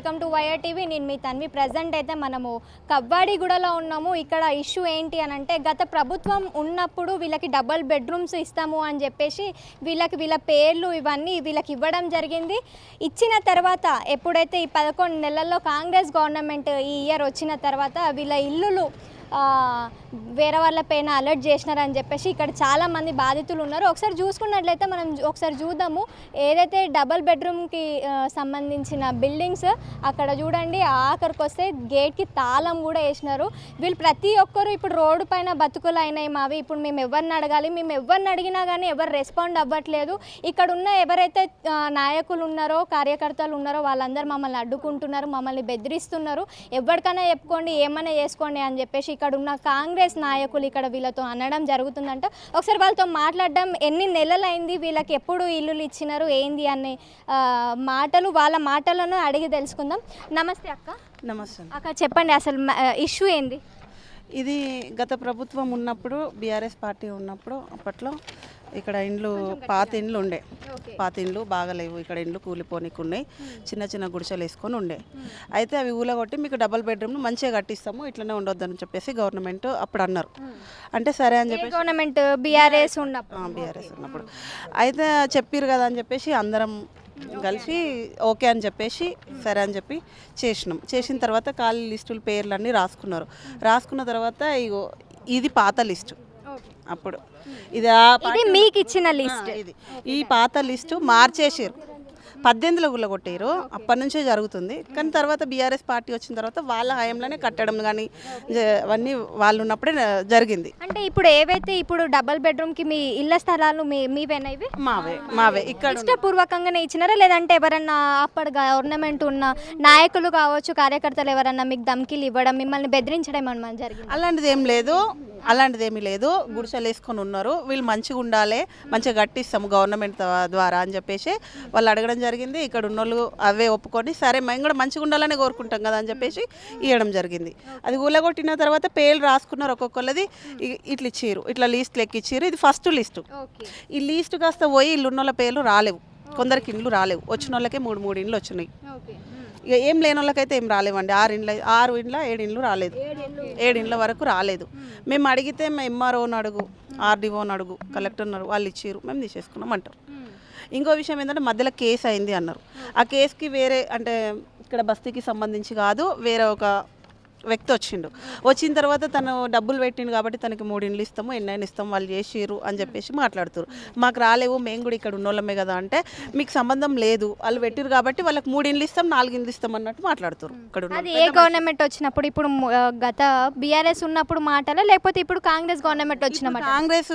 Welcome to YR TV. నేను మీ Tanvi. Present అయితే మనము కవ్వాడిగూడలో ఉన్నాము. ఇక్కడ ఇష్యూ ఏంటి అని అంటే, గత ప్రభుత్వం ఉన్నప్పుడు వీళ్ళకి డబుల్ బెడ్రూమ్స్ ఇస్తాము అని చెప్పేసి వీళ్ళ పేర్లు ఇవన్నీ వీళ్ళకి ఇవ్వడం జరిగింది. ఇచ్చిన తర్వాత ఎప్పుడైతే ఈ 11 నెలల్లో కాంగ్రెస్ గవర్నమెంట్ ఈ ఇయర్ వచ్చిన తర్వాత వీళ్ళ ఇల్లులు వేరే వాళ్ళ పైన అలర్ట్ చేసినారని చెప్పేసి ఇక్కడ చాలామంది బాధితులు ఉన్నారు. ఒకసారి చూసుకున్నట్లయితే మనం ఒకసారి చూద్దాము. ఏదైతే డబల్ బెడ్రూమ్కి సంబంధించిన బిల్డింగ్స్ అక్కడ చూడండి, ఆఖరికి వస్తే గేట్కి తాళం కూడా వేసినారు. వీళ్ళు ప్రతి ఒక్కరు ఇప్పుడు రోడ్డు పైన బతుకులు అయినాయి మావి, ఇప్పుడు మేము ఎవరిని అడగాలి, మేము ఎవరిని అడిగినా కానీ ఎవరు రెస్పాండ్ అవ్వట్లేదు. ఇక్కడ ఉన్న ఎవరైతే నాయకులు ఉన్నారో కార్యకర్తలు ఉన్నారో వాళ్ళందరూ మమ్మల్ని అడ్డుకుంటున్నారు, మమ్మల్ని బెదిరిస్తున్నారు. ఎవరికైనా చెప్పుకోండి, ఏమైనా చేసుకోండి అని చెప్పేసి ఇక్కడ ఉన్న కాంగ్రెస్ నాయకులు ఇక్కడ వీళ్ళతో అనడం జరుగుతుందంట. ఒకసారి వాళ్ళతో మాట్లాడడం, ఎన్ని నెలలైంది, వీళ్ళకి ఎప్పుడు ఇల్లులు ఇచ్చినారు ఏంది అనే వాళ్ళ మాటలను అడిగి తెలుసుకుందాం. నమస్తే అక్క. నమస్తే అక్క, చెప్పండి అసలు ఇష్యూ ఏంది? ఇది గత ప్రభుత్వం ఉన్నప్పుడు, బీఆర్ఎస్ పార్టీ ఉన్నప్పుడు అప్పట్లో ఇక్కడ ఇండ్లు పాత ఇండ్లు ఉండే, పాత ఇండ్లు బాగాలేవు, ఇక్కడ ఇండ్లు కూలిపోనికి ఉన్నాయి, చిన్న చిన్న గుడిసెలు వేసుకొని ఉండే. అయితే అవి ఊలగొట్టి మీకు డబుల్ బెడ్రూమ్లు మంచిగా కట్టిస్తాము, ఇట్లనే ఉండొద్దని చెప్పేసి గవర్నమెంట్ అప్పుడు అన్నారు. అంటే సరే అని చెప్పేసి గవర్నమెంట్ బీఆర్ఎస్ ఉన్నప్పుడు అయితే చెప్పారు కదా అని చెప్పేసి అందరం కలిసి ఓకే అని చెప్పేసి సరే అని చెప్పి చేసిన తర్వాత ఖాళీ లిస్టులు పేర్లన్నీ రాసుకున్న తర్వాత ఇగో ఇది పాత లిస్టు. అప్పుడు ఇది మీకు ఇచ్చిన లిస్ట్. ఇది ఈ పాత లిస్టు మార్చేసారు, 18లో గుల్లగొట్టారు. అప్పటి నుంచే జరుగుతుంది. కానీ తర్వాత బీఆర్ఎస్ పార్టీ వచ్చిన తర్వాత వాళ్ళ హయాంలోనే కట్టడం కానీ అవన్నీ వాళ్ళు ఉన్నప్పుడే జరిగింది. అంటే ఇప్పుడు ఏవైతే ఇప్పుడు డబల్ బెడ్రూమ్కి మీ ఇళ్ల స్థలాలు మీవేనా? ఇవి మావే. ఇక్కడ ఇష్టపూర్వకంగానే ఇచ్చినారా, లేదంటే ఎవరన్నా అప్పుడు గవర్నమెంట్ ఉన్న నాయకులు కావచ్చు, కార్యకర్తలు ఎవరన్నా మీకు ధమ్కీలు ఇవ్వడం, మిమ్మల్ని బెదిరించడం ఏమన్నా జరిగింది? అలాంటిది ఏమీ లేదు. గుడిసెలు వేసుకొని ఉన్నారు. వీళ్ళు మంచిగా ఉండాలి, మంచిగా కట్టిస్తాము గవర్నమెంట్ ద్వారా అని చెప్పేసి వాళ్ళు అడగడం జరిగింది. ఇక్కడ ఉన్నోళ్ళు అవే ఒప్పుకొని సరే మేము కూడా మంచిగా ఉండాలని కోరుకుంటాం కదా అని చెప్పేసి ఇవ్వడం జరిగింది. అది ఊలగొట్టిన తర్వాత పేర్లు రాసుకున్నారు ఒక్కొక్కళ్ళది. ఇట్లా ఇచ్చారు, ఇట్లా లిస్ట్ లెక్కిచ్చారు. ఇది ఫస్ట్ లిస్టు. ఈ లిస్ట్ కాస్త పోయి ఇల్లు ఉన్నోళ్ళ పేర్లు రాలేవు, కొందరికి ఇండ్లు రాలేవు, వచ్చిన వాళ్ళకే 3 ఇండ్లు వచ్చినాయి. ఇక ఏం లేని వాళ్ళకైతే ఏం రాలేవండి. 6 ఇండ్ల 7 ఇండ్లు రాలేదు, 7 ఇండ్ల వరకు రాలేదు. మేము అడిగితే ఎంఆర్ఓని అడుగు, ఆర్డీఓని అడుగు, కలెక్టర్ని అడుగు, వాళ్ళు ఇచ్చారు, మేము తీసేసుకున్నాం అంటారు. ఇంకో విషయం ఏంటంటే మధ్యలో కేసు అయింది అన్నారు. ఆ కేసుకి వేరే అంటే ఇక్కడ బస్తీకి సంబంధించి కాదు, వేరే ఒక వ్యక్తి వచ్చిన తర్వాత తను డబ్బులు పెట్టిండు కాబట్టి తనకి 3 ఇండ్లు ఇస్తాము, ఎన్నైనా ఇస్తాం, వాళ్ళు చేసిరు అని చెప్పేసి మాట్లాడుతారు. మాకు రాలేవు, మేము కూడా ఇక్కడ ఉన్నోళ్ళమే కదా అంటే మీకు సంబంధం లేదు, వాళ్ళు పెట్టిరు కాబట్టి వాళ్ళకి 3 ఇండ్లు ఇస్తాం, 4 ఇండ్లు ఇస్తాం అన్నట్టు మాట్లాడుతారు. అది ఏ గవర్నమెంట్ వచ్చినప్పుడు? ఇప్పుడు గత బీఆర్ఎస్ ఉన్నప్పుడు మాటలా, లేకపోతే ఇప్పుడు కాంగ్రెస్ గవర్నమెంట్ వచ్చిన? కాంగ్రెస్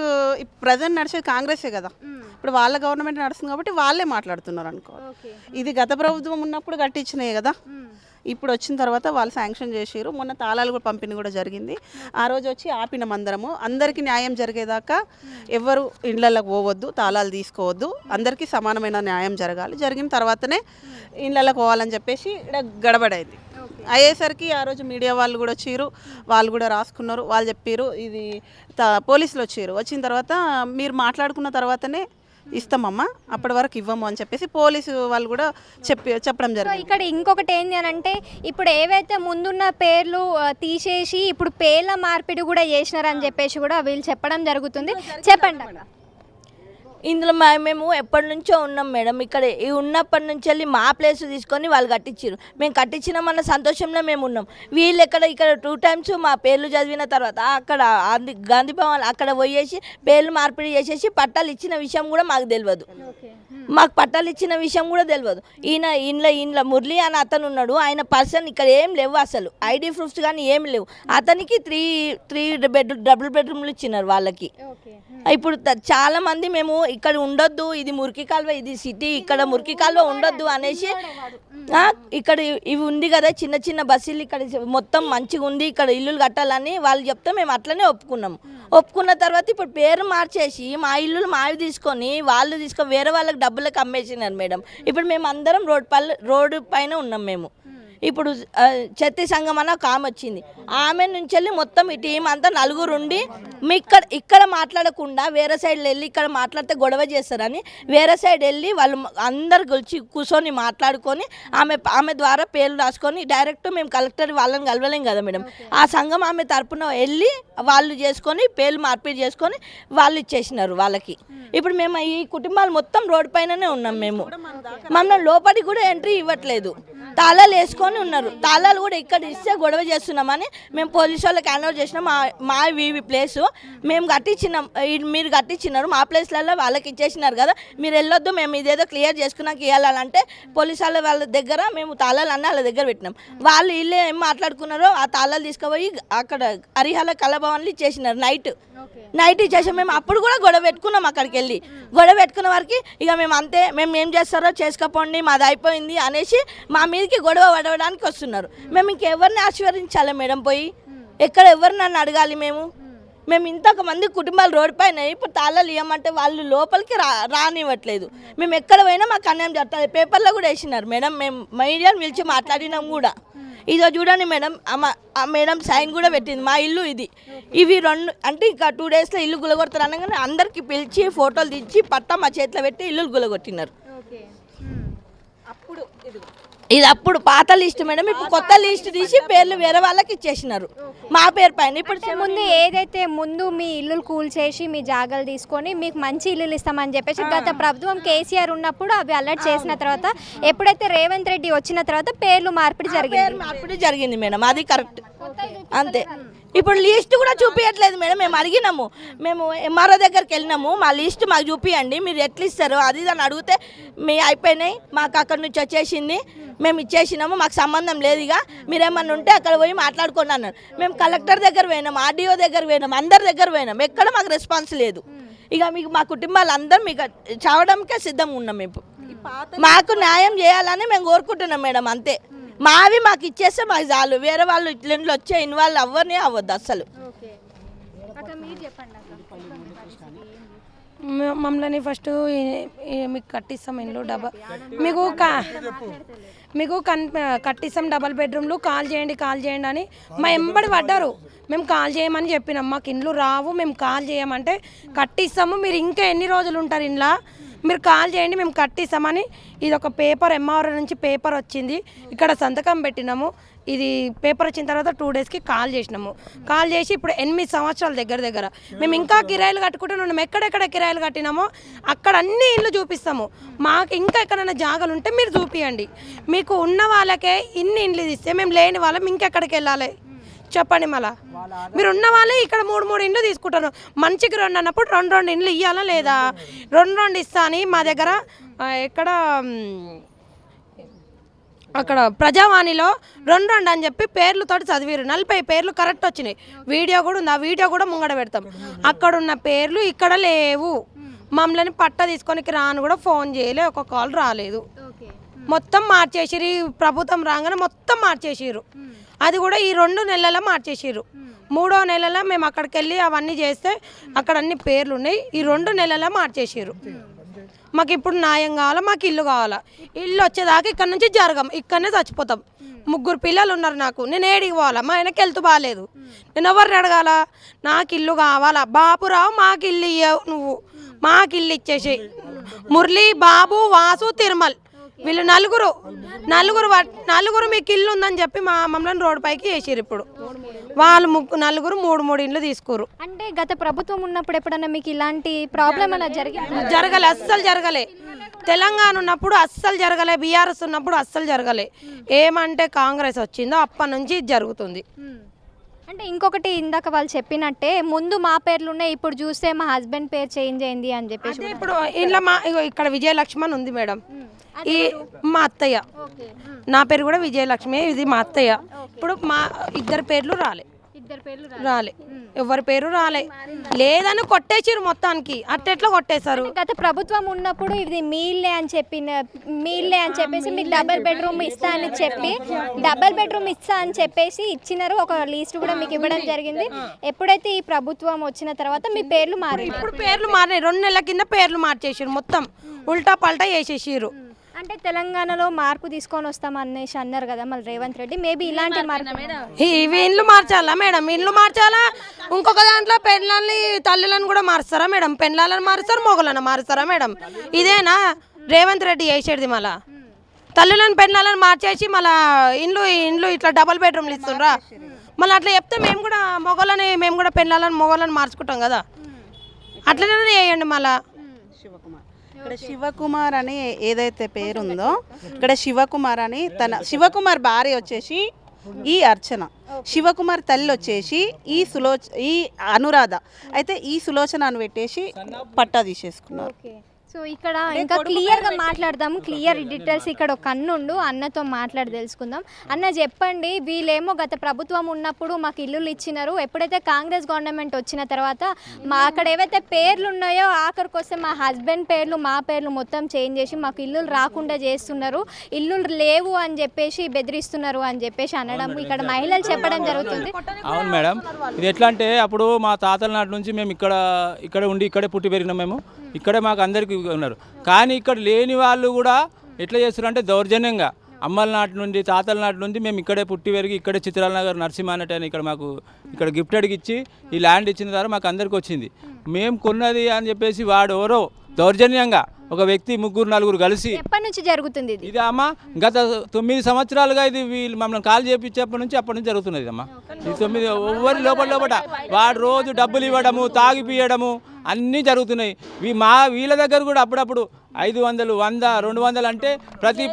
ప్రజెంట్ నడిచేది కాంగ్రెసే కదా, ఇప్పుడు వాళ్ళ గవర్నమెంట్ నడుస్తుంది కాబట్టి వాళ్ళే మాట్లాడుతున్నారు అనుకో. ఇది గత ప్రభుత్వం ఉన్నప్పుడు కట్టించినాయి కదా, ఇప్పుడు వచ్చిన తర్వాత వాళ్ళు శాంక్షన్ చేసారు. మొన్న తాళాలు కూడా పంపిణీ కూడా జరిగింది. ఆ రోజు వచ్చి ఆపిన మందరము అందరికీ న్యాయం జరిగేదాకా ఎవరు ఇళ్ళకి పోవద్దు, తాళాలు తీసుకోవద్దు, అందరికీ సమానమైన న్యాయం జరగాలి, జరిగిన తర్వాతనే ఇళ్ళకి పోవాలని చెప్పేసి ఇక్కడ గడబడైంది. అయ్యేసరికి ఆ రోజు మీడియా వాళ్ళు కూడా వచ్చారు, వాళ్ళు కూడా రాసుకున్నారు, వాళ్ళు చెప్పారు. ఇది పోలీసులు వచ్చిన తర్వాత మీరు మాట్లాడుకున్న తర్వాతనే ఇస్తామమ్మా, అప్పటి వరకు ఇవ్వము అని చెప్పేసి పోలీసు వాళ్ళు కూడా చెప్పడం జరిగింది. ఇక్కడ ఇంకొకటి ఏంటి అని అంటే, ఇప్పుడు ఏవైతే ముందున్న పేర్లు తీసేసి ఇప్పుడు పేర్ల మార్పిడి కూడా చేసినారని చెప్పేసి కూడా వీళ్ళు చెప్పడం జరుగుతుంది. చెప్పండి అక్క. ఇందులో మేము ఎప్పటి నుంచో ఉన్నాం మేడం. ఇక్కడ ఉన్నప్పటి నుంచి వెళ్ళి మా ప్లేస్ తీసుకొని వాళ్ళు కట్టించారు, మేము కట్టించినామన్న సంతోషంలో మేము ఉన్నాం. వీళ్ళు ఇక్కడ 2 times మా పేర్లు చదివిన తర్వాత అక్కడ గాంధీ భవన్ అక్కడ పోయేసి పేర్లు మార్పిడి చేసేసి పట్టాలు ఇచ్చిన విషయం కూడా మాకు తెలియదు. ఈయన మురళి అని అతను ఉన్నాడు, ఆయన పర్సన్ ఇక్కడ ఏం లేవు, అసలు ఐడి ప్రూఫ్స్ కానీ ఏమి లేవు. అతనికి 3 డబుల్ బెడ్రూమ్లు ఇచ్చినారు వాళ్ళకి. ఇప్పుడు చాలా మంది మేము ఇక్కడ ఉండొద్దు, ఇది మురికి కాలువ, ఇది సిటీ, ఇక్కడ మురికి కాలువ ఉండొద్దు అనేసి ఇక్కడ ఇవి ఉంది కదా చిన్న చిన్న బస్సులు, ఇక్కడ మొత్తం మంచిగా ఉంది, ఇక్కడ ఇల్లులు కట్టాలని వాళ్ళు చెప్తే మేము అట్లనే ఒప్పుకున్న తర్వాత ఇప్పుడు పేరు మార్చేసి మా ఇల్లులు మావి తీసుకొని వేరే వాళ్ళకి డబ్బులకు అమ్మేసినారు మేడం. ఇప్పుడు మేము అందరం రోడ్డు పైన ఉన్నాం. మేము ఇప్పుడు చెత్తి సంఘం అన్న ఒక ఆమె వచ్చింది, ఆమె నుంచి వెళ్ళి మొత్తం ఈ టీం అంతా నలుగురు ఉండి మీ ఇక్కడ మాట్లాడకుండా వేరే సైడ్ వెళ్ళి ఇక్కడ మాట్లాడితే గొడవ చేస్తారని వేరే సైడ్ వెళ్ళి వాళ్ళు అందరు కూర్చొని మాట్లాడుకొని ఆమె ద్వారా పేర్లు రాసుకొని డైరెక్ట్ మేము కలెక్టర్ వాళ్ళని కలవలేం కదా మేడం, ఆ సంఘం ఆమె తరపున వెళ్ళి వాళ్ళు చేసుకొని పేర్లు మార్పిడి చేసుకొని వాళ్ళు ఇచ్చేసినారు వాళ్ళకి. ఇప్పుడు మేము ఈ కుటుంబాలు మొత్తం రోడ్డు పైననే ఉన్నాం. మేము మమ్మల్ని లోపలికి కూడా ఎంట్రీ ఇవ్వట్లేదు, తాళాలు వేసుకొని ఉన్నారు. తాళాలు కూడా ఇక్కడ ఇస్తే గొడవ చేస్తున్నామని మేము పోలీసు వాళ్ళకి హ్యాండ్ ఓవర్ చేసినాం. మా ప్లేసు మేము కట్టించినాం, మీరు కట్టించినారు మా ప్లేస్లలో వాళ్ళకి ఇచ్చేసినారు కదా, మీరు వెళ్ళొద్దు, మేము ఇదేదో క్లియర్ చేసుకున్నాక ఇవ్వాలంటే పోలీసు వాళ్ళ దగ్గర మేము తాళాలు అన్నీ వాళ్ళ దగ్గర పెట్టినాం. వాళ్ళు వీళ్ళు ఏం మాట్లాడుకున్నారో ఆ తాళాలు తీసుకుపోయి అక్కడ హరిహర కళాభవన్లు ఇచ్చేసినారు. నైట్ ఇచ్చేసాం. మేము అప్పుడు కూడా గొడవ పెట్టుకున్నాం, అక్కడికి వెళ్ళి గొడవ పెట్టుకున్న వరకు ఇక మేము అంతే, మేము ఏం చేస్తారో చేసుకోపోండి మాది అయిపోయింది అనేసి మా మీదకి గొడవ పడవడానికి వస్తున్నారు. మేము ఇంకెవరిని ఆశీర్వదించాలి మేడం, పోయి ఎక్కడ ఎవరు నన్ను అడగాలి? మేము ఇంతమంది కుటుంబాలు రోడ్డు పైన ఇప్పుడు తాళాలు ఇవ్వమంటే వాళ్ళు లోపలికి రానివ్వట్లేదు. మేము ఎక్కడ పోయినా మాకు అన్యాయం జరుగుతుంది. పేపర్లో కూడా వేసినారు మేడం, మేము మీడియాని పిలిచి మాట్లాడినాం కూడా. ఇదో చూడండి మేడం, ఆ మేడం సైన్ కూడా పెట్టింది, మా ఇల్లు ఇది, ఇవి రెండు అంటే ఇంకా 2 డేస్లో ఇల్లు గులగొడతారు అనగానే అందరికి పిలిచి ఫోటోలు తెచ్చి పట్టా మా చేతిలో పెట్టి ఇల్లు గులగొట్టినారు. ఇది అప్పుడు పాత లిస్ట్ మేడం, ఇప్పుడు కొత్త లిస్ట్ తీసి పేర్లు వేరే వాళ్ళకి ఇచ్చేసినారు మా పేరు పైన. ఇప్పుడు ముందు ఏదైతే ముందు మీ ఇల్లులు కూల్చేసి మీ జాగాలు తీసుకొని మీకు మంచి ఇల్లులు ఇస్తామని చెప్పేసి గత ప్రభుత్వం కేసీఆర్ ఉన్నప్పుడు అవి అలర్ట్ చేసిన తర్వాత ఎప్పుడైతే రేవంత్ రెడ్డి వచ్చిన తర్వాత పేర్లు మార్పిడి జరిగింది మేడం, అది కరెక్ట్ అంతే. ఇప్పుడు లిస్ట్ కూడా చూపించట్లేదు మేడం, మేము అడిగినాము, మేము ఎంఆర్ఓ దగ్గరికి వెళ్ళినాము, మా లిస్ట్ మాకు చూపించండి, మీరు ఎట్లా ఇస్తారు అది అని అడిగితే మీ అయిపోయినాయి, మాకు అక్కడ నుంచి వచ్చేసింది, మేము ఇచ్చేసినాము, మాకు సంబంధం లేదు, ఇక మీరేమన్నా ఉంటే అక్కడ పోయి మాట్లాడుకోండి అన్నారు. మేము కలెక్టర్ దగ్గర పోయినాం, ఆర్డీఓ దగ్గర పోయినాం, అందరి దగ్గర పోయినాం, ఎక్కడ మాకు రెస్పాన్స్ లేదు. ఇక మీకు మా కుటుంబాలు అందరం మీకు చావడానికే సిద్ధంగా ఉన్నాం. మేము మాకు న్యాయం చేయాలని మేము కోరుకుంటున్నాం మేడం, అంతే. మావి మాకు ఇచ్చేస్తే మాకు చాలు, వేరే వాళ్ళు ఇట్లా వచ్చే ఇన్వాల్వ్ అవ్వనే అవ్వద్దు అసలు. మమ్మల్ని ఫస్ట్ మీకు కట్టిస్తాం ఇంట్లో మీకు కట్టిస్తాం డబల్ బెడ్రూమ్లు, కాల్ చేయండి అని మా ఎంబడి పడ్డారు. మేము కాల్ చేయమని చెప్పినాం, మాకు ఇండ్లు రావు, మేము కాల్ చేయమంటే కట్టిస్తాము, మీరు ఇంకా ఎన్ని రోజులు ఉంటారు ఇంట్లో, మీరు కాల్ చేయండి మేము కట్టిస్తామని. ఇది ఒక పేపర్ ఎంఆర్ఓ నుంచి పేపర్ వచ్చింది, ఇక్కడ సంతకం పెట్టినాము. ఇది పేపర్ వచ్చిన తర్వాత 2 డేస్కి కాల్ చేసినాము. కాల్ చేసి ఇప్పుడు 8 సంవత్సరాల దగ్గర మేము ఇంకా కిరాయిలు కట్టుకుంటూ ఉన్నాము. ఎక్కడెక్కడ కిరాయిలు కట్టినామో అక్కడ అన్ని ఇల్లు చూపిస్తాము. మాకు ఇంకా ఎక్కడైనా జాగాలు ఉంటే మీరు చూపియండి. మీకు ఉన్న వాళ్ళకే ఇన్ని ఇండ్లు ఇస్తే మేము లేని వాళ్ళం ఇంకెక్కడికి వెళ్ళాలి చెప్పండి? మళ్ళా మీరు ఉన్న వాళ్ళే ఇక్కడ 3 ఇండ్లు తీసుకుంటారు. మంచికి 2 అన్నప్పుడు 2 ఇండ్లు ఇవ్వాలా లేదా? 2 ఇస్తా అని మా దగ్గర ఎక్కడ అక్కడ ప్రజావాణిలో 2 అని చెప్పి పేర్లతోటి చదివారు. 40 పేర్లు కరెక్ట్ వచ్చినాయి. వీడియో కూడా ఉంది, ఆ వీడియో కూడా ముంగడ పెడతాం. అక్కడ ఉన్న పేర్లు ఇక్కడ లేవు. మమ్మల్ని పట్ట తీసుకొని రాను కూడా ఫోన్ చేయలే, ఒక కాల్ రాలేదు. మొత్తం మార్చేసిరు, ఈ ప్రభుత్వం రాగానే మొత్తం మార్చేసిరు. అది కూడా ఈ 2 నెలల మార్చేసిరు. 3వ నెలలో మేము అక్కడికి వెళ్ళి అవన్నీ చేస్తే అక్కడ అన్ని పేర్లు ఉన్నాయి. ఈ 2 నెలల మార్చేసిరు. మాకు ఇప్పుడు న్యాయం కావాలా, మాకు ఇల్లు కావాలా. ఇల్లు వచ్చేదాకా ఇక్కడ నుంచి జరగం, ఇక్కడనే చచ్చిపోతాం. 3 పిల్లలు ఉన్నారు నాకు, నేను ఏడికి పోవాలా? మా ఆయనకి హెల్త్ బాగాలేదు, నేను ఎవరిని అడగాల? నాకు ఇల్లు కావాలా. బాబురావు మాకు ఇల్లు ఇయ్యవు, నువ్వు మాకు ఇల్లు ఇచ్చేసి. మురళి, బాబు, వాసు, తిరుమల్ వీళ్ళు నలుగురు మీకు ఇల్లు ఉందని చెప్పి మమ్మల్ని రోడ్డు పైకి వేసారు. ఇప్పుడు వాళ్ళు 3 ఇండ్లు తీసుకోరు. అంటే గత ప్రభుత్వం ఉన్నప్పుడు ఎప్పుడన్నా మీకు ఇలాంటి ప్రాబ్లం అలా జరగలే, అస్సలు జరగలే. తెలంగాణ ఉన్నప్పుడు అస్సలు జరగలే, బీఆర్ఎస్ ఉన్నప్పుడు అస్సలు జరగలే. ఏమంటే కాంగ్రెస్ వచ్చిందో అప్పటి నుంచి జరుగుతుంది. అంటే ఇంకొకటి ఇందాక వాళ్ళు చెప్పినట్టే ముందు మా పేర్లు ఉన్నాయి, ఇప్పుడు చూస్తే మా హస్బెండ్ పేరు చేంజ్ అయింది అని చెప్పేసి. ఇప్పుడు ఇంట్లో ఇక్కడ విజయలక్ష్మణ్ ఉంది మేడం, ఈ మా అత్తయ్య, నా పేరు కూడా విజయలక్ష్మి, ఇది మా అత్తయ్య. ఇప్పుడు మా 2 పేర్లు రాలే, ఎవరి పేరు రాలే, లేదని కొట్టేసారు మొత్తానికి. అట్టెట్లా కొట్టేశారు? గత ప్రభుత్వం ఉన్నప్పుడు ఇది మీ ఇల్లే అని చెప్పేసి మీకు డబల్ బెడ్రూమ్ ఇస్తా అని చెప్పేసి ఇచ్చినారు. ఒక లిస్ట్ కూడా మీకు ఇవ్వడం జరిగింది. ఎప్పుడైతే ఈ ప్రభుత్వం వచ్చిన తర్వాత మీ పేర్లు మారాయి. ఇప్పుడు పేర్లు మారినాయి. 2 నెలల కింద పేర్లు మార్చేసారు, మొత్తం ఉల్టా పల్టా వేసేసారు. అంటే తెలంగాణలో మార్పు తీసుకొని వస్తాం అనేసి అన్నారు కదా మళ్ళీ రేవంత్ రెడ్డి, మేబీ ఇలాంటి మార్పు ఇవి ఇండ్లు మార్చాలా మేడం? ఇండ్లు మార్చాలా? ఇంకొక దాంట్లో పెళ్ళాలని తల్లులను కూడా మారుస్తారా మేడం? పెళ్ళాలను మారుస్తారు, మొగలను మారుస్తారా మేడం? ఇదేనా రేవంత్ రెడ్డి చేసేది? మళ్ళా తల్లులను పెళ్ళాలను మార్చేసి మళ్ళా ఇండ్లు ఇట్లా డబుల్ బెడ్రూమ్లు ఇస్తుండ్రా? మళ్ళీ అట్లా చెప్తే మేము కూడా పెళ్ళాలను మొగలను మార్చుకుంటాం కదా, అట్లనే చేయండి. మళ్ళా ఇక్కడ శివకుమార్ అని ఏదైతే పేరుందో, ఇక్కడ శివకుమార్ అని శివకుమార్ భార్య వచ్చేసి ఈ అర్చన, శివకుమార్ తల్లి వచ్చేసి ఈ అనురాధ. అయితే ఈ సులోచన అని పెట్టేసి పట్టా తీసేసుకున్నారు. సో ఇక్కడ ఇంకా క్లియర్గా మాట్లాడదాము, క్లియర్ డీటెయిల్స్. ఇక్కడ ఒక అన్నుండు, అన్నతో మాట్లాడి తెలుసుకుందాం. అన్న చెప్పండి, వీళ్ళేమో గత ప్రభుత్వం ఉన్నప్పుడు మాకు ఇల్లులు ఇచ్చినారు, ఎప్పుడైతే కాంగ్రెస్ గవర్నమెంట్ వచ్చిన తర్వాత అక్కడ ఏవైతే పేర్లు ఉన్నాయో ఆఖరికి వస్తే మా హస్బెండ్ పేర్లు మా పేర్లు మొత్తం చేంజ్ చేసి మాకు ఇల్లులు రాకుండా చేస్తున్నారు, ఇల్లులు లేవు అని చెప్పేసి బెదిరిస్తున్నారు అని చెప్పేసి అనడం ఇక్కడ మహిళలు చెప్పడం జరుగుతుంది. అవును మేడం, ఇది ఎట్లా అంటే అప్పుడు మా తాతల నాటి నుంచి మేము ఇక్కడ ఉండి ఇక్కడే పుట్టి పెరిగినాం, మేము ఇక్కడే మాకు అందరికీ ఉన్నారు. కానీ ఇక్కడ లేని వాళ్ళు కూడా ఎట్లా చేస్తారు అంటే దౌర్జన్యంగా అమ్మల నాటి నుండి తాతల నాటి నుండి మేము ఇక్కడే పుట్టి పెరిగి ఇక్కడే చిత్రాల నగర్ నరసింహానట్ అని ఇక్కడ గిఫ్ట్ అడిగి ఇచ్చి ఈ ల్యాండ్ ఇచ్చిన ద్వారా మాకు అందరికి వచ్చింది. మేము కొన్నది అని చెప్పేసి వాడు ఎవరో దౌర్జన్యంగా ఒక వ్యక్తి 3-4 కలిసి ఎప్పటి నుంచి జరుగుతుంది ఇది అమ్మ గత 9 సంవత్సరాలుగా ఇది వీళ్ళు మమ్మల్ని కాల్ చేయించేప్పటి నుంచి అప్పటి నుంచి జరుగుతున్నది అమ్మ. ఈ 9 ఎవరి లోపల వాడు రోజు డబ్బులు ఇవ్వడము, తాగిపియడము అన్నీ జరుగుతున్నాయి. వీళ్ళ దగ్గర కూడా అప్పుడప్పుడు 500, 100, 200 అంటే ప్రతి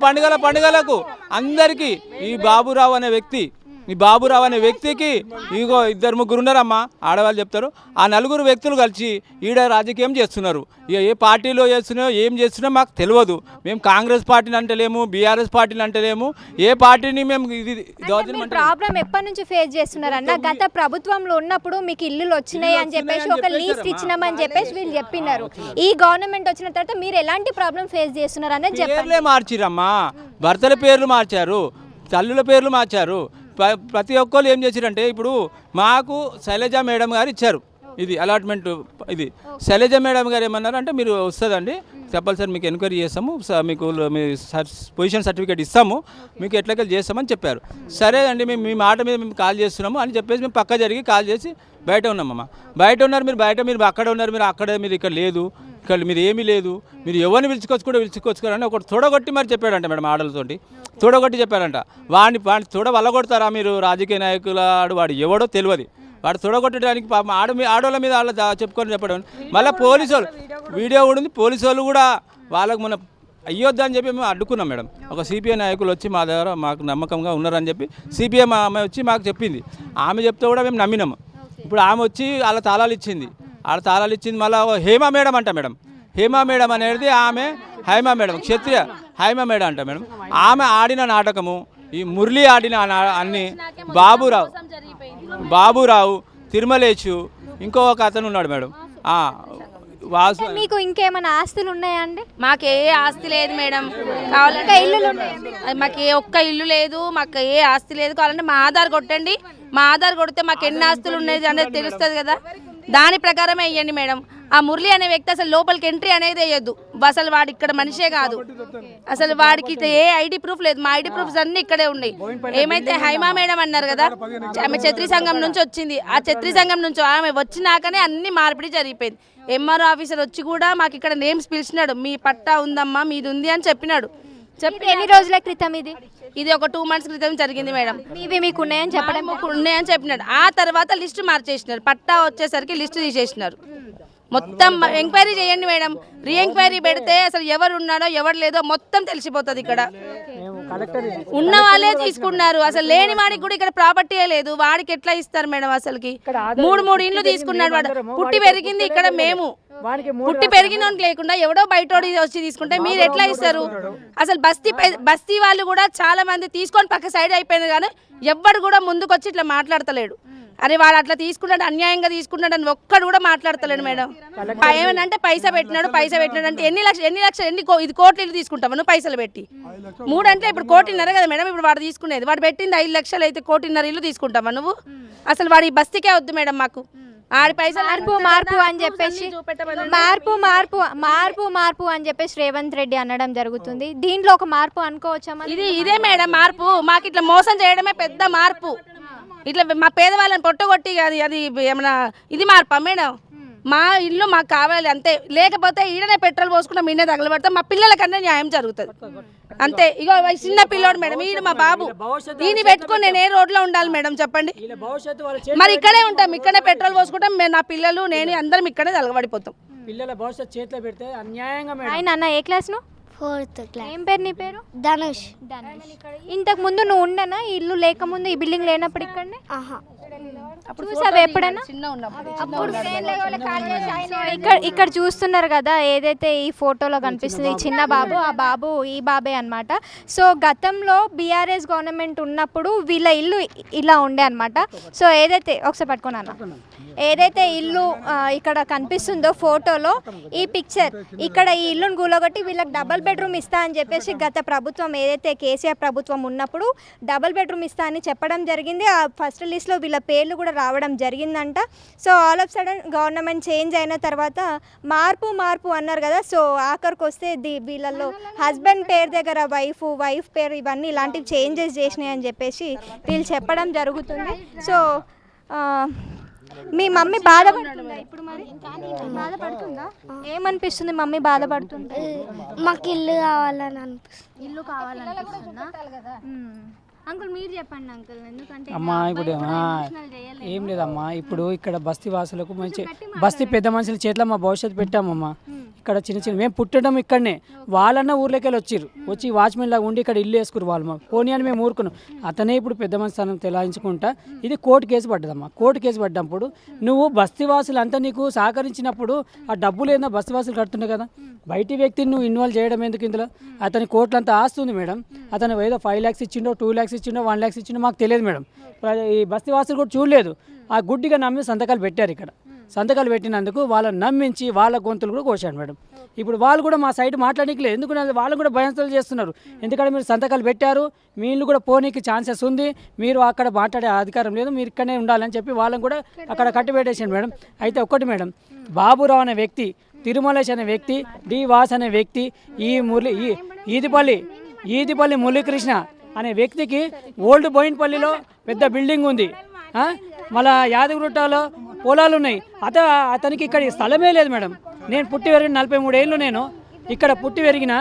పండుగలకు అందరికీ ఈ బాబురావు అనే వ్యక్తికి ఇగో 2-3 ఉన్నారమ్మా, ఆడవాళ్ళు చెప్తారు. ఆ 4 వ్యక్తులు కలిసి ఈడ రాజకీయం చేస్తున్నారు. ఇక ఏ పార్టీలో చేస్తున్నాయో ఏం చేస్తున్నాయో మాకు తెలియదు. మేము కాంగ్రెస్ పార్టీని అంటలేము, బీఆర్ఎస్ పార్టీని అంటలేము, ఏ పార్టీని మేము ఇది ప్రాబ్లం ఎప్పటి నుంచి ఫేస్ చేస్తున్నారన్న? గత ప్రభుత్వంలో ఉన్నప్పుడు మీకు ఇల్లులు వచ్చినాయి అని చెప్పేసి ఒక లీస్ట్ ఇచ్చినామని చెప్పేసి వీళ్ళు చెప్పినారు. ఈ గవర్నమెంట్ వచ్చిన తర్వాత మీరు ఎలాంటి ప్రాబ్లం ఫేస్ చేస్తున్నారు అనేది చెప్పండి. మార్చిరమ్మా, భర్తల పేర్లు మార్చారు, తల్లుల పేర్లు మార్చారు. ప్రతి ఒక్కరు ఏం చేశారంటే ఇప్పుడు మాకు శైలజ మేడం గారు ఇచ్చారు ఇది అలాట్మెంట్. ఇది శైలజ మేడం గారు ఏమన్నారు అంటే మీరు వస్తుందండి కంపల్సరీ మీకు ఎంక్వైరీ చేస్తాము, మీకు మీ పొజిషన్ సర్టిఫికేట్ ఇస్తాము, మీకు ఎట్లకెళ్ళి చేస్తామని చెప్పారు. సరే అండి మేము మీ మాట మీద మేము కాల్ చేస్తున్నాము అని చెప్పేసి మేము పక్క జరిగి కాల్ చేసి బయట ఉన్నామమ్మా. బయట ఉన్నారు మీరు అక్కడ ఉన్నారు, మీరు ఇక్కడ లేదు, ఇక్కడ మీరు ఏమీ లేదు, మీరు ఎవరిని పిలుచుకొచ్చుకోరని ఒకటి తొడగొట్టి మరి చెప్పాడంట మేడం. ఆడలతోటి తొడగొట్టి చెప్పారంట. వాడిని తొడ వల్లగొడతారా మీరు? రాజకీయ నాయకులాడు వాడు ఎవడో తెలియదు, వాడు తొడగొట్టడానికి ఆడవాళ్ళ మీద వాళ్ళ చెప్పుకొని చెప్పడం. మళ్ళీ పోలీసు వాళ్ళు వీడియో కూడా ఉంది, పోలీసు వాళ్ళు కూడా వాళ్ళకు మన అయ్యొద్దు అని చెప్పి మేము అడ్డుకున్నాం మేడం. ఒక సిపిఐ నాయకులు వచ్చి మా దగ్గర మాకు నమ్మకంగా ఉన్నారని చెప్పి సిపిఐ ఆమె వచ్చి మాకు చెప్పింది. ఆమె చెప్తే కూడా మేము నమ్మినాము. ఇప్పుడు ఆమె వచ్చి వాళ్ళ తాళాలు ఇచ్చింది. మళ్ళీ హేమా మేడం అంట మేడం. హేమా మేడం అనేది ఆమె హైమా మేడం, క్షత్రియ హైమా మేడం అంట మేడం. ఆమె ఆడిన నాటకము, ఈ మురళి ఆడిన అన్ని బాబురావు తిరుమలేచు ఇంకో ఒక అతను ఉన్నాడు మేడం. వాసు. మీకు ఇంకేమైనా ఆస్తులు ఉన్నాయా అండి? మాకు ఏ ఆస్తి లేదు మేడం. కావాలంటే ఇల్లులు మాకు ఏ ఒక్క ఇల్లు లేదు, మాకు ఏ ఆస్తి లేదు. కావాలంటే మా ఆధార్ కొట్టండి, మా ఆధార్ కొడితే మాకు ఎన్ని ఆస్తులు ఉన్నాయి అనేది తెలుస్తుంది కదా, దాని ప్రకారమే ఇవ్వండి మేడం. ఆ మురళి అనే వ్యక్తి అసలు లోపలికి ఎంట్రీ అనేది వేయొద్దు. అసలు వాడు ఇక్కడ మనిషే కాదు, అసలు వాడికి ఏ ఐడి ప్రూఫ్ లేదు. మా ఐడి ప్రూఫ్స్ అన్ని ఇక్కడే ఉన్నాయి. ఏమైతే హైమా మేడం అన్నారు కదా, ఆమె ఛత్రి సంఘం నుంచి వచ్చింది. ఆ ఛత్రి సంఘం నుంచి ఆమె వచ్చినాకనే అన్ని మార్పిడి జరిగిపోయింది. ఎంఆర్ఓ ఆఫీసర్ వచ్చి కూడా మాకు ఇక్కడ నేమ్స్ పిలిచినాడు, మీ పట్టా ఉందమ్మా, మీది ఉంది అని చెప్పినాడు. ఎన్ని రోజుల క్రితం ఇది ఒక 2 months క్రితం జరిగింది మేడం. మీకు ఉన్నాయని చెప్పడం ఉన్నాయని చెప్పినాడు. ఆ తర్వాత లిస్ట్ మార్చేసినారు. పట్టా వచ్చేసరికి లిస్ట్ తీసేసినారు. మొత్తం ఎంక్వైరీ చేయండి మేడం. రీ ఎంక్వైరీ పెడితే అసలు ఎవరు ఉన్నాడో ఎవరు లేదో మొత్తం తెలిసిపోతుంది. ఇక్కడ ఉన్న వాళ్ళే తీసుకున్నారు, అసలు లేని వాడికి కూడా ఇక్కడ ప్రాపర్టీయే లేదు. వాడికి ఎట్లా ఇస్తారు మేడం? అసలుకి 3 ఇండ్లు తీసుకున్నాడు వాడు. పుట్టి పెరిగింది ఇక్కడ మేము, పుట్టి పెరిగిన లేకుండా ఎవడో బయటోడి వచ్చి తీసుకుంటే మీరు ఎట్లా ఇస్తారు? అసలు బస్తీ వాళ్ళు కూడా చాలా మంది తీసుకొని పక్క సైడ్ అయిపోయింది, కానీ ఎవ్వడు కూడా ముందుకు వచ్చి ఇట్లా మాట్లాడతలేడు. అరే వాడు అట్లా తీసుకున్నాడు, అన్యాయంగా తీసుకున్నాడు అని ఒక్కడు కూడా మాట్లాడతలేడు మేడం. ఏమనంటే పైసా పెట్టినాడు అంటే ఎన్ని లక్షలు ఇది కోట్ల ఇల్లు తీసుకుంటావు నువ్వు పైసలు పెట్టి? 3 అంటే ఇప్పుడు 1.5 కదా మేడం ఇప్పుడు వాడు తీసుకునేది. వాడు పెట్టింది 5 లక్షలు అయితే 1.5 ఇల్లు తీసుకుంటావా నువ్వు? అసలు వాడు ఈ బస్తీకే వద్దు మేడం మాకు. ఆడి పైసలు మార్పు అని చెప్పేసి మార్పు అని చెప్పేసి రేవంత్ రెడ్డి అనడం జరుగుతుంది. దీంట్లో ఒక మార్పు అనుకోవచ్చా మరి? ఇదే మేడం మార్పు. మాకు ఇట్లా మోసం చేయడమే పెద్ద మార్పు. ఇట్లా మా పేదవాళ్ళని పొట్టగొట్టి అది ఏమన్నా ఇది మార్పా మేడం? మా ఇల్లు మాకు కావాలి అంతే. లేకపోతే ఈడనే పెట్రోల్ పోసుకుంటాం, ఈడనే తగలబడతాం, మా పిల్లలకన్నా న్యాయం జరుగుతుంది అంతే. ఇగో చిన్న పిల్లోడు మేడం, ఈయన మా బాబు, ఈయన పెట్టుకుని నేను ఏ రోడ్లో ఉండాలి మేడం చెప్పండి? మరి ఇక్కడే ఉంటాం, ఇక్కడే పెట్రోల్ పోసుకుంటాం, నా పిల్లలు నేను అందరం ఇక్కడే తగలబడిపోతాం. పిల్లల భవిష్యత్తు చేతిలో పెడితే అన్యాయంగా మేడం. ఆయన అన్న ఏ క్లాస్ ను? 4th class. ఏం పేరు నీ పేరు? ధనుష్. ఇంతకు ముందు నువ్వు ఉండనా ఈ ఇల్లు లేకముందు, ఈ బిల్డింగ్ లేనప్పుడు ఇక్కడనే ఆహా. చూసావా ఎప్పుడైనా? ఇక్కడ చూస్తున్నారు కదా ఏదైతే ఈ ఫోటోలో కనిపిస్తుంది ఈ చిన్న బాబు, ఆ బాబు ఈ బాబే అన్నమాట. సో గతంలో బీఆర్ఎస్ గవర్నమెంట్ ఉన్నప్పుడు వీళ్ళ ఇల్లు ఇలా ఉండే అన్నమాట. సో ఏదైతే ఒకసారి పట్టుకున్నాను, ఏదైతే ఇల్లు ఇక్కడ కనిపిస్తుందో ఫోటోలో ఈ పిక్చర్, ఇక్కడ ఈ ఇల్లును కూలగొట్టి వీళ్ళకి డబల్ బెడ్రూమ్ ఇస్తా అని చెప్పేసి గత ప్రభుత్వం ఏదైతే కేసీఆర్ ప్రభుత్వం ఉన్నప్పుడు డబల్ బెడ్రూమ్ ఇస్తా అని చెప్పడం జరిగింది. ఆ ఫస్ట్ లిస్ట్లో వీళ్ళ పేర్లు కూడా రావడం జరిగిందంట. So all of sudden government change అయిన తర్వాత మార్పు అన్నారు కదా. సో ఆఖరికి వస్తే వీళ్ళల్లో హస్బెండ్ పేరు దగ్గర వైఫ్ పేరు ఇవన్నీ ఇలాంటివి చేంజెస్ చేసినాయి అని చెప్పేసి వీళ్ళు చెప్పడం జరుగుతుంది. సో మీ మమ్మీ బాధపడుతుందా ఇప్పుడు? మరి బాధపడుతుందా? ఏమనిపిస్తుంది మమ్మీ బాధపడుతుంది? మాకు ఇల్లు కావాలని అనిపిస్తుంది. ఇల్లు కావాలనిపిస్తుందా? అంకుల్ మీరు చెప్పండి అంకుల్, ఎందుకంటే అమ్మా ఇప్పుడు ఏం లేదమ్మా, ఇప్పుడు ఇక్కడ బస్తీ వాసులకు మంచి బస్తీ పెద్ద మనుషుల చేతిలో మా భవిష్యత్తు పెట్టామమ్మా. ఇక్కడ చిన్న మేము పుట్టడం ఇక్కడనే, వాళ్ళన్న ఊర్లోకి వెళ్ళి వచ్చి వాచ్మెన్ లాగా ఉండి ఇక్కడ ఇల్లు వేసుకురు వాళ్ళు. మా పోనీ అని మేము ఊరుకున్నాం. అతనే ఇప్పుడు పెద్ద మనిషి స్థానం తెలాయించుకుంటా ఇది కోర్టు కేసు పడ్డదమ్మా. కోర్టు కేసు పడ్డప్పుడు నువ్వు బస్తీవాసులు అంతా నీకు సహకరించినప్పుడు ఆ డబ్బులు ఏదైనా బస్తీవాసులు కడుతుండే కదా, బయటి వ్యక్తిని నువ్వు ఇన్వాల్వ్ చేయడం ఎందుకు ఇందులో? అతని కోర్టులు అంతా ఆస్తుంది మేడం. అతను ఏదో 5 lakhs ఇచ్చిండో, 2 lakhs ఇచ్చిండో, 1 lakh ఇచ్చిండో మాకు తెలియదు మేడం. ఈ బస్తీవాసులు కూడా చూడలేదు. ఆ గుడ్డిగా నమ్మి సంతకాలు పెట్టారు. ఇక్కడ సంతకాలు పెట్టినందుకు వాళ్ళని నమ్మించి వాళ్ళ గొంతులు కూడా కోశాడు మేడం. ఇప్పుడు వాళ్ళు కూడా మా సైడ్ మాట్లాడలేదు. ఎందుకంటే వాళ్ళు కూడా భయంతో చేస్తున్నారు. ఎందుకంటే మీరు సంతకాలు పెట్టారు, మీ ఇల్లు కూడా పోనీకి ఛాన్సెస్ ఉంది, మీరు అక్కడ మాట్లాడే అధికారం లేదు, మీరు ఇక్కడనే ఉండాలని చెప్పి వాళ్ళని కూడా అక్కడ కట్టిపెట్టేసాను మేడం. అయితే ఒక్కటి మేడం, బాబురావు అనే వ్యక్తి, తిరుమలేష్ అనే వ్యక్తి, డి వాస్ అనే వ్యక్తి, ఈదిపల్లి మురళీకృష్ణ అనే వ్యక్తికి ఓల్డ్ బోయిన్పల్లిలో పెద్ద బిల్డింగ్ ఉంది, మళ్ళా యాదగిరిగుట్టలో పొలాలు ఉన్నాయి. అతనికి ఇక్కడ స్థలమే లేదు మేడం. నేను పుట్టి పెరిగిన 43 ఏళ్ళు, నేను ఇక్కడ పుట్టి పెరిగిన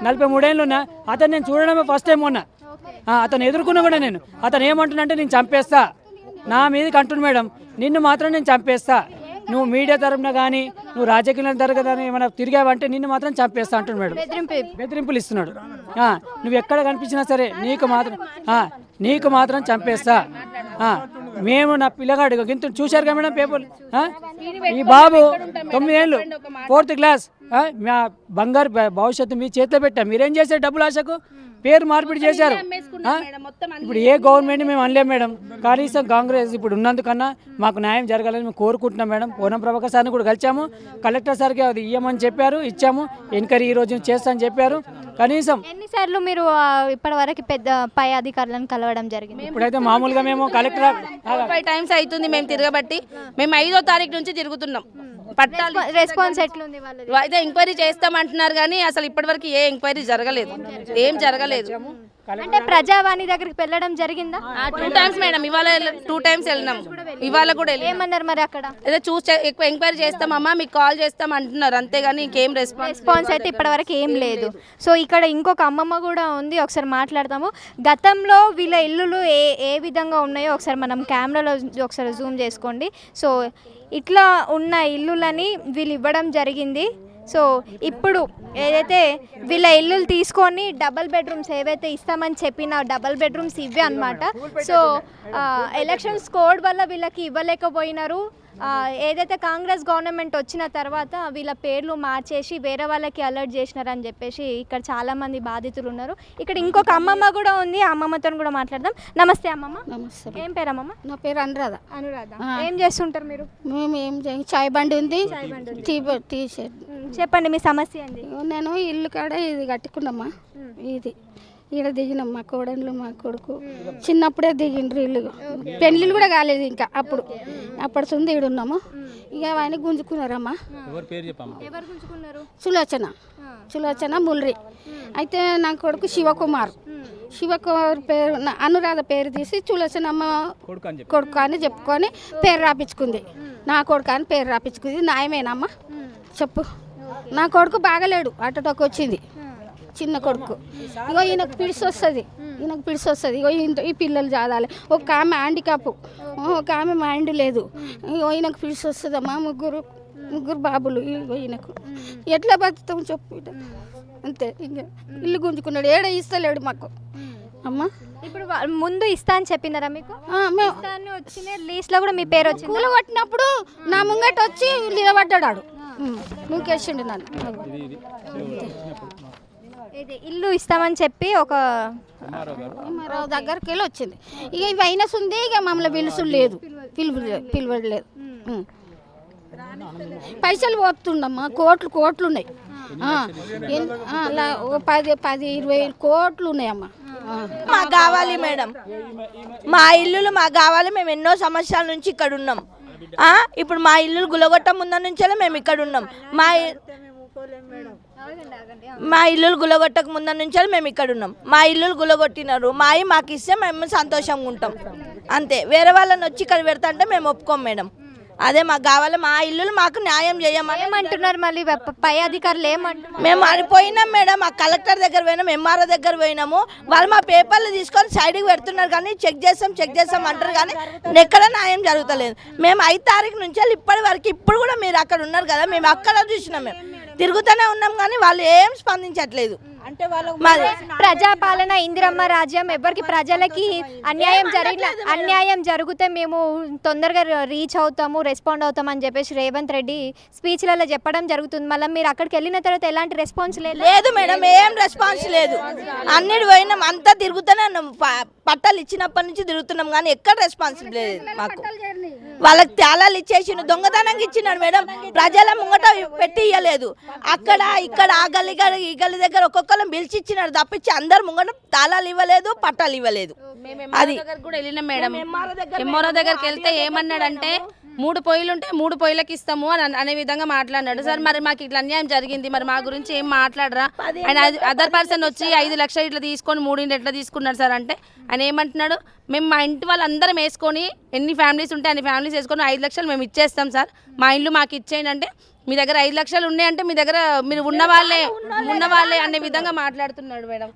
43 ఏళ్ళు ఉన్నా. అతను నేను చూడడమే ఫస్ట్ టైం ఉన్నా. అతను ఎదుర్కొన్నా కూడా నేను, అతను ఏమంటున్నంటే నేను చంపేస్తా, నా మీదకి అంటున్నా మేడం, నిన్ను మాత్రం నేను చంపేస్తా, నువ్వు మీడియా తరఫున కానీ నువ్వు రాజకీయ తరగతి కానీ ఏమైనా తిరిగావంటే నిన్ను మాత్రం చంపేస్తా అంటున్నాడు మేడం. బెదిరింపులు ఇస్తున్నాడు. నువ్వు ఎక్కడ కనిపించినా సరే నీకు మాత్రం చంపేస్తా. మేము నా పిల్లగాడు ఇంత చూశారు కదా మేడం పేపర్లు. ఈ బాబు 9 ఏళ్ళు 4th క్లాస్, మా బంగారు భవిష్యత్తు మీ చేతిలో పెట్టాం. మీరేం చేశారు? డబ్బులు ఆశకు పేరు మార్పిడి చేశారు. ఇప్పుడు ఏ గవర్నమెంట్ మేము అనలేం మేడం. కనీసం కాంగ్రెస్ ఇప్పుడు ఉన్నందుకన్నా మాకు న్యాయం జరగాలని మేము కోరుకుంటున్నాం మేడం. పూనం ప్రభాకర్ సార్ని కూడా కలిసాము, కలెక్టర్ సార్కి అది ఇవ్వమని చెప్పారు, ఇచ్చాము. ఎంక్వైరీ ఈ రోజు చేస్తామని చెప్పారు. కనీసం ఎన్నిసార్లు మీరు ఇప్పటి వరకు పెద్ద పై అధికారులను కలవడం జరిగింది? ఇప్పుడైతే మామూలుగా మేము కలెక్టర్ 5 times అవుతుంది మేము తిరగబట్టి. మేము 5వ తారీఖు నుంచి తిరుగుతున్నాం. పట్టాలి రెస్పాన్స్ ఎట్లుంది వాళ్ళది? అయితే ఎంక్వైరీ చేస్తామంటున్నారు కానీ అసలు ఇప్పటివరకు ఏ ఎంక్వైరీ జరగలేదు, ఏం జరగలేదు. అంటే ప్రజావాణి దగ్గరికి వెళ్ళడం జరిగిందా? 2 times మేడం, ఇవాళ 2 times వెళ్ళినాం, ఇవాళ కూడా ఏమన్నారు మరి అక్కడ? అదే చూస్తే ఎక్కువ ఎంక్వైరీ చేస్తామమ్మా, మీకు కాల్ చేస్తాం అంటున్నారు, అంతేగాని ఇంకేం రెస్పాన్స్ అయితే ఇప్పటివరకు ఏం లేదు. సో ఇక్కడ ఇంకొక అమ్మమ్మ కూడా ఉంది, ఒకసారి మాట్లాడతాము. గతంలో వీళ్ళ ఇల్లులు ఏ విధంగా ఉన్నాయో ఒకసారి మనం కెమెరాలో ఒకసారి జూమ్ చేసుకోండి. సో ఇట్లా ఉన్న ఇల్లులని వీళ్ళు ఇవ్వడం జరిగింది. సో ఇప్పుడు ఏదైతే వీళ్ళ ఇల్లులు తీసుకొని డబల్ బెడ్రూమ్స్ ఏవైతే ఇస్తామని చెప్పిన డబల్ బెడ్రూమ్స్ ఇవే అన్నమాట. సో ఎలక్షన్స్ కోడ్ వల్ల వీళ్ళకి ఇవ్వలేకపోయినారు. ఏదైతే కాంగ్రెస్ గవర్నమెంట్ వచ్చిన తర్వాత వీళ్ళ పేర్లు మార్చేసి వేరే వాళ్ళకి అలర్ట్ చేసినారని చెప్పేసి ఇక్కడ చాలామంది బాధితులు ఉన్నారు. ఇక్కడ ఇంకొక అమ్మమ్మ కూడా ఉంది, ఆ అమ్మమ్మతో కూడా మాట్లాడదాం. నమస్తే అమ్మమ్మ. నమస్తే. ఏం పేరు అమ్మమ్మ? నా పేరు అనురాధ. ఏం చేస్తుంటారు మీరు? మేము ఏం చాయ్ బండి ఉంది, టీ షర్ట్. చెప్పండి మీ సమస్య ఏంది? నేను ఇల్లు కాడ ఇది కట్టుకున్నామ్మా. ఇది ఈడ దిగినాం మా కోడళ్ళు మా కొడుకు చిన్నప్పుడే దిగిండ్రు ఇల్లు పెళ్ళిళ్ళు కూడా కాలేదు ఇంకా అప్పటి సుంది ఈడ ఉన్నాము ఇక ఆయన గుంజుకున్నారమ్మా ఎవరి పేరు చెప్పమ్మా? ఎవరు గుంజుకున్నారు? సులోచన ముల్రి అయితే నా కొడుకు శివకుమార్ పేరు అనురాధ పేరు తీసి సులోచనమ్మ కొడుకు అని చెప్పి కొడుకు అని చెప్పుకొని పేరు రాపించుకుంది. నా కొడుకు అని పేరు రాపించుకుంది. న్యాయమేనమ్మా చెప్పు. నా కొడుకు బాగలేడు, అటోకి వచ్చింది చిన్న కొడుకు. ఇగో ఈయనకు పిడిసి వస్తుంది ఇగో ఈ పిల్లలు చదవాలి. ఒక ఆమె హ్యాండికాప్, ఒక ఆమె మైండ్ లేదు. ఇగో ఈయనకు పిడిసి వస్తుందమ్మా. ముగ్గురు బాబులు. ఇగో ఈయనకు ఎట్లా బతుకుతాం చెప్పు. అంతే ఇంకా ఇల్లు గుంజుకున్నాడు. ఏడ ఇస్తలేడు మాకు అమ్మా. ఇప్పుడు ముందు ఇస్తా అని చెప్పినారా మీకు? మేము వచ్చిన లీస్ట్లో కూడా మీ పేరు వచ్చింది. కూల కొట్టినప్పుడు నా ముంగట వచ్చి నిలబడ్డాడు. నువ్వుకేసిండు నన్ను. ఇది ఇల్లు ఇస్తామని చెప్పి ఒక రావు దగ్గరికి వెళ్ళి వచ్చింది. ఇక ఈ వైనస్ ఉంది, ఇక మమ్మల్ని పిలువలేదు. పైసలు పోతుండమ్మా, కోట్లు ఉన్నాయి. అలా 10-20 కోట్లు ఉన్నాయమ్మా. మాకు కావాలి మేడం, మా ఇల్లులు మాకు కావాలి. మేము ఎన్నో సంవత్సరాల నుంచి ఇక్కడ ఉన్నాం. ఇప్పుడు మా ఇల్లు గులగొట్ట ముందు నుంచే మేము ఇక్కడ ఉన్నాం. మా ఇల్లులు గులగొట్టక ముందు నుంచే మేము ఇక్కడ ఉన్నాం. మా ఇల్లులు గులగొట్టినారు. మాకు ఇస్తే మేము సంతోషంగా ఉంటాం అంతే. వేరే వాళ్ళని వచ్చి ఇక్కడ పెడతా అంటే మేము ఒప్పుకోం మేడం. అదే మాకు కావాలి. మా ఇల్లులు మాకు న్యాయం చేయమని ఏమంటున్నారు మళ్ళీ పై అధికారులు ఏమంటున్నారు? మేము అడిపోయినాం మేడం. ఆ కలెక్టర్ దగ్గర పోయినాం, ఎంఆర్ఓ దగ్గర పోయినాము. వాళ్ళు మా పేపర్లు తీసుకొని సైడ్కి పెడుతున్నారు కానీ చెక్ చేస్తాం అంటారు కానీ ఎక్కడ న్యాయం జరుగుతలేదు. మేము 5 తారీఖు నుంచి ఇప్పటి వరకు ఇప్పుడు కూడా మీరు అక్కడ ఉన్నారు కదా, మేము అక్కడ చూసినాం. మేము తిరుగుతూనే ఉన్నాం కానీ వాళ్ళు ఏం స్పందించట్లేదు. అంటే ప్రజాపాలన, ఇందిరమ్మ రాజ్యం, ఎవరికి ప్రజలకి అన్యాయం జరిగితే మేము తొందరగా రీచ్ అవుతాము, రెస్పాండ్ అవుతాం అని చెప్పేసి రేవంత్ రెడ్డి స్పీచ్లలో చెప్పడం జరుగుతుంది. మళ్ళీ మీరు అక్కడికి వెళ్ళిన తర్వాత ఎలాంటి రెస్పాన్స్ లేదు మేడం, ఏం రెస్పాన్స్ లేదు. అన్నిటి పోయినాం, అంతా తిరుగుతూనే ఉన్నాం. పట్టాలు ఇచ్చినప్పటి నుంచి తిరుగుతున్నాం కానీ ఎక్కడ రెస్పాన్స్ లేదు మాకు. వాళ్ళకి తాళాలు ఇచ్చేసి దొంగతనంగా ఇచ్చినాడు మేడం. ప్రజల ముంగట పెట్టి ఇవ్వలేదు. అక్కడ ఇక్కడ ఆ గల్లి దగ్గర ఒక్కొక్కరు పిలిచి ఇచ్చినాడు తప్పించి అందరు ముంగట తాళాలు ఇవ్వలేదు, పట్టాలు ఇవ్వలేదు. అది దగ్గర కూడా వెళ్ళినాం మేడం. ఎంఆర్ఓ దగ్గరికి వెళ్తే ఏమన్నాడంటే 3 పొయ్యిలు ఉంటే 3 పొయ్యిలకి ఇస్తాము అని అనే విధంగా మాట్లాడినాడు. సార్ మరి మాకు ఇట్లా అన్యాయం జరిగింది, మరి మా గురించి ఏం మాట్లాడరా? ఆయన అదర్ పర్సన్ వచ్చి 5 లక్షలు ఇట్లా తీసుకొని 3 ఎట్లా తీసుకున్నారు సార్ అంటే ఆయన ఏమంటున్నాడు, మేము మా ఇంటి వాళ్ళందరం వేసుకొని ఎన్ని ఫ్యామిలీస్ ఉంటే అన్ని ఫ్యామిలీస్ వేసుకొని 5 లక్షలు మేము ఇచ్చేస్తాం సార్, మా ఇల్లు మాకు ఇచ్చేయండి అంటే మీ దగ్గర 5 లక్షలు ఉన్నాయంటే మీ దగ్గర మీరు ఉన్నవాళ్ళే అనే విధంగా మాట్లాడుతున్నాడు మేడం.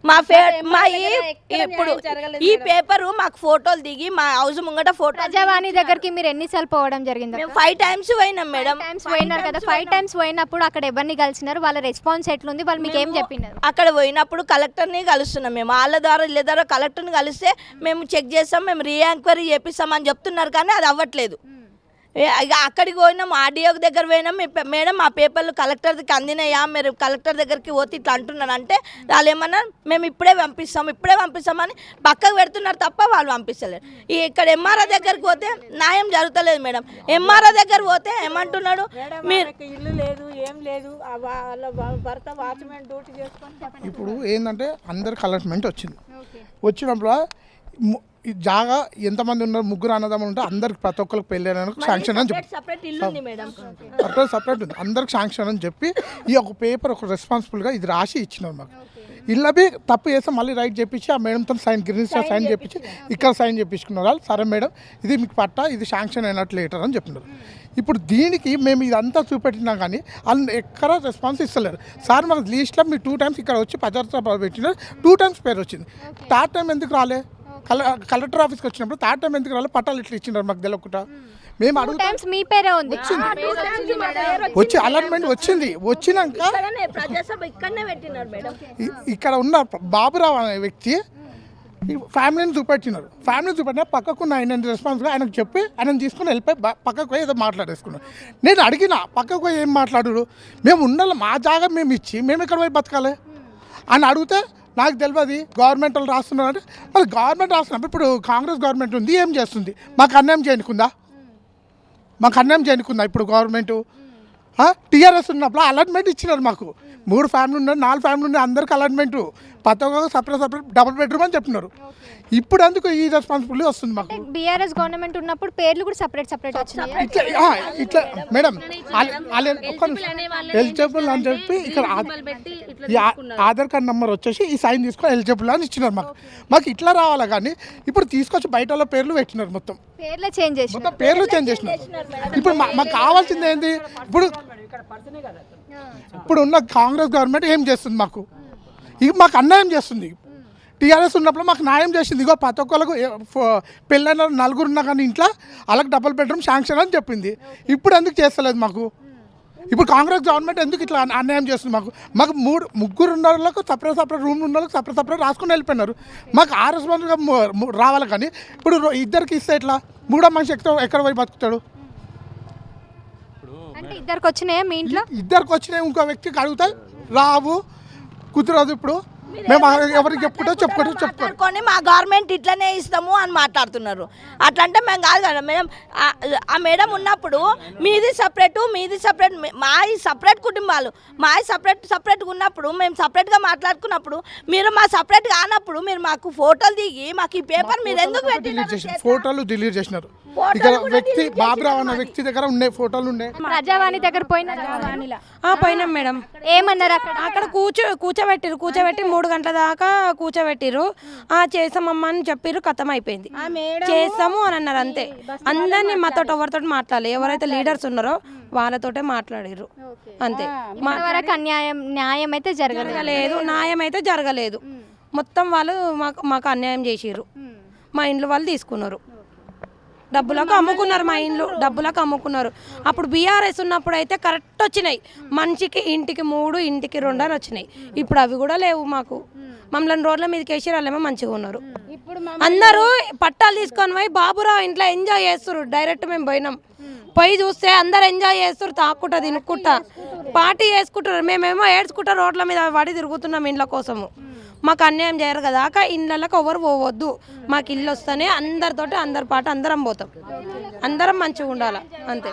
ఇప్పుడు ఈ పేపర్ మాకు ఫోటోలు దిగి మా హౌస్ ముంగట ఫోటో. ప్రజావాణి దగ్గరికి మీరు ఎన్నిసార్లు పోవడం జరిగింది? 5 టైమ్స్ పోయినాం మేడం. పోయినారు కదా. 5 టైమ్స్ పోయినప్పుడు అక్కడ ఎవరిని కలిసినారు? వాళ్ళ రెస్పాన్స్ ఎట్లుంది? వాళ్ళు మీకు ఏం చెప్పినారు? అక్కడ పోయినప్పుడు కలెక్టర్ని కలుస్తున్నాం మేము. వాళ్ళ ద్వారా కలెక్టర్ని కలిస్తే మేము చెక్ చేస్తాం, మేము రీఎంక్వైరీ చేపిస్తామని చెప్తున్నారు కానీ అది అవ్వట్లేదు. అక్కడికి పోయినాం, ఆర్డీఓ దగ్గర పోయినాం. మేడం మా పేపర్లు కలెక్టర్ దగ్గరికి అందినాయా, మీరు కలెక్టర్ దగ్గరికి పోతే ఇట్లా అంటున్నారు అంటే వాళ్ళు ఏమన్నా మేము ఇప్పుడే పంపిస్తామని పక్కకు పెడుతున్నారు తప్ప వాళ్ళు పంపిస్తలేరు. ఇక్కడ ఎంఆర్ఓ దగ్గరికి పోతే న్యాయం జరుగుతలేదు మేడం. ఎంఆర్ఓ దగ్గర పోతే ఏమంటున్నాడు, మీరు ఇల్లు లేదు ఏం లేదు, వాళ్ళ భర్త వాచ్మెన్ డ్యూటీ చేసుకొని. ఇప్పుడు ఏంటంటే అందరికి అలాట్మెంట్ వచ్చినప్పుడు ఈ జాగా ఎంతమంది ఉన్నారు, 3 అన్నదమ్ములు ఉంటే అందరికి ప్రతి ఒక్కరికి పెళ్ళి శాంక్షన్ అని చెప్పి సపరేట్ ఉంది, అందరికి శాంక్షన్ అని చెప్పి ఈ ఒక పేపర్ ఒక రెస్పాన్సిబుల్గా ఇది రాసి ఇచ్చినారు మాకు. ఇళ్ళవి తప్పు చేస్తే మళ్ళీ రైట్ చేపించి ఆ మేడంతో సైన్ చేపించి ఇక్కడ సైన్ చేయించుకున్నారు వాళ్ళు. సరే మేడం ఇది మీకు పట్టా, ఇది శాంక్షన్ అయినట్లు లేటర్ అని చెప్పినారు. ఇప్పుడు దీనికి మేము ఇదంతా చూపెట్టినా కానీ వాళ్ళు ఎక్కడ రెస్పాన్స్ ఇస్తలేరు. సార్ మాకు లీస్ట్లో మీరు 2 టైమ్స్ ఇక్కడ వచ్చి ప్రజాసభ పెట్టినారు, 2 టైమ్స్ పేరు వచ్చింది. 3rd టైం ఎందుకు రాలే? కలెక్టర్ ఆఫీస్కి వచ్చినప్పుడు 3rd టైం ఎందుకు రాలే? పట్టాలు ఇట్లా ఇచ్చినారు మాకు తెలియకుండా. మేము మీ పేరే ఉంది వచ్చి అలాట్మెంట్ వచ్చినాక ఇక్కడ ఉన్న బాబురావు అనే వ్యక్తి ఫ్యామిలీని చూపెట్టినారు. చూపెట్టిన పక్కకున్న ఆయన రెస్పాన్స్గా ఆయనకు చెప్పి ఆయన తీసుకుని వెళ్ళిపోయి పక్కకు పోయి ఏదో మాట్లాడేసుకున్నాను. నేను అడిగిన పక్కకు పోయి ఏం మాట్లాడు, మేము ఉండాలి, మా జాగా మేము ఇచ్చి మేము ఇక్కడ పోయి బతకాలి అని అడిగితే నాకు తెలియదు గవర్నమెంట్ వాళ్ళు రాస్తున్నారు అంటే. మరి గవర్నమెంట్ రాస్తున్నప్పుడు ఇప్పుడు కాంగ్రెస్ గవర్నమెంట్ ఉంది, ఏం చేస్తుంది? మాకు అన్యాయం చేయనుకుందా ఇప్పుడు గవర్నమెంట్? టీఆర్ఎస్ ఉన్నప్పుడు అలాట్మెంట్ ఇచ్చినారు మాకు. 3 ఫ్యామిలీ ఉన్నారు, 4 ఫ్యామిలీ ఉన్నాయి, అందరికి అలాట్మెంటు ప్రతి ఒక్కరికి సపరేట్ డబుల్ బెడ్రూమ్ అని చెప్పినారు. ఇప్పుడు అందుకు ఈ రెస్పాన్సిబిలిటీ వస్తుంది మాకు. బీఆర్ఎస్ గవర్నమెంట్ ఉన్నప్పుడు పేర్లు కూడా సపరేట్ వచ్చినాయి. ఇట్లా మేడం ఎలిజిబుల్ అని చెప్పి ఇక్కడ ఆధార్ కార్డ్ నెంబర్ వచ్చేసి ఈ సైన్ తీసుకొని ఎలిజిబుల్ అని ఇచ్చినారు మాకు ఇట్లా రావాలా. కానీ ఇప్పుడు తీసుకొచ్చి బయట వాళ్ళ పేర్లు పెట్టినారు, మొత్తం పేర్లు చేంజ్ చేసి మొత్తం పేర్లు చేంజ్ చేసినారు. ఇప్పుడు మాకు కావాల్సింది ఏంది? ఇప్పుడు ఉన్న కాంగ్రెస్ గవర్నమెంట్ ఏం చేస్తుంది? ఇది మాకు అన్యాయం చేస్తుంది. టీఆర్ఎస్ ఉన్నప్పుడు మాకు న్యాయం చేసింది. ఇగో ప్రతి ఒక్కరికి పెళ్ళైన 4 ఉన్నా కానీ ఇంట్లో వాళ్ళకి డబుల్ బెడ్రూమ్ శాంక్షన్ అని చెప్పింది. ఇప్పుడు ఎందుకు చేస్తలేదు మాకు? ఇప్పుడు కాంగ్రెస్ గవర్నమెంట్ ఎందుకు ఇట్లా అన్యాయం చేస్తుంది? మాకు 3 ఉన్న వాళ్ళకు సపరేట్ రూమ్ ఉన్న వాళ్ళకి సపరేట్ రాసుకొని వెళ్ళిపోయినారు. మాకు ఆ రెస్పాన్స్గా రావాలి. కానీ ఇప్పుడు ఇద్దరికి ఇస్తే ఇట్లా 3వ మనిషి ఎక్కడ పోయి బతుకుతాడు? అంటే ఇద్దరికి వచ్చినాయా మీ ఇంట్లో? ఇద్దరికి వచ్చినాయి. ఇంకో వ్యక్తికి అడుగుతాయి, రావు, కుదరదు. ఇప్పుడు మేము ఎవరికి చెప్పుకోరు. మా గవర్నమెంట్ ఇట్లనే ఇస్తాము అని మాట్లాడుతున్నారు. అట్లా అంటే మేము కాదు కదా మేడం. ఆ మేడం ఉన్నప్పుడు మీది సపరేట్ మాది సపరేట్ కుటుంబాలు, మాది సపరేట్గా ఉన్నప్పుడు మేము సపరేట్గా మాట్లాడుకున్నప్పుడు మీరు మా సపరేట్ కానప్పుడు మీరు మాకు ఫోటోలు దిగి మాకు ఈ పేపర్ మీరు ఎందుకు పెట్టినారు? ఫోటోలు డిలీట్ చేసినారు. ఇక్కడ వ్యక్తి బాబురావు అన్న వ్యక్తి దగ్గర ఉండే ఫోటోలు ఉండే. ప్రజావాణి దగ్గర పోయినాం మేడం. ఏమన్నారు అక్కడ కూర్చోబెట్టి 3 గంటల దాకా కూర్చోబెట్టిర్రు. చేసామమ్మా అని చెప్పిర్రు, ఖతం అయిపోయింది. చేస్తాము అని అన్నారు అంతే. అందరినీ మాతో ఎవరితో మాట్లాడాలి, ఎవరైతే లీడర్స్ ఉన్నారో వాళ్ళతోటే మాట్లాడిర్రు అంతే. న్యాయం అయితే జరగలేదు. న్యాయం అయితే జరగలేదు. మొత్తం వాళ్ళు మాకు అన్యాయం చేసిర్రు. మా ఇండ్లు వాళ్ళు తీసుకున్నారు, డబ్బులకు అమ్ముకున్నారు. మా ఇండ్లు డబ్బులకు అమ్ముకున్నారు. అప్పుడు బీఆర్ఎస్ ఉన్నప్పుడు అయితే కరెక్ట్ వచ్చినాయి. మనిషికి ఇంటికి 3 ఇంటికి 2 అని వచ్చినాయి. ఇప్పుడు అవి కూడా లేవు. మమ్మల్ని రోడ్ల మీదకి వేసి వాళ్ళేమో మంచిగా ఉన్నారు. అందరూ పట్టాలు తీసుకొని పోయి బాబురావు ఇంట్లో ఎంజాయ్ చేస్తారు. డైరెక్ట్ మేము పోయి చూస్తే అందరు ఎంజాయ్ చేస్తారు, తాక్కుంటా తినుక్కుంటా పార్టీ చేసుకుంటారు. మేమేమో ఏడ్చుకుంటా రోడ్ల మీద పడి తిరుగుతున్నాం ఇండ్ల కోసము. మాకు అన్యాయం చేయరు కదా. ఇళ్ళకి ఎవరు పోవద్దు. మాకు ఇల్లు వస్తేనే అందరితోటి అందరి పాట అందరం పోతాం. అందరం మంచిగా ఉండాలి అంతే.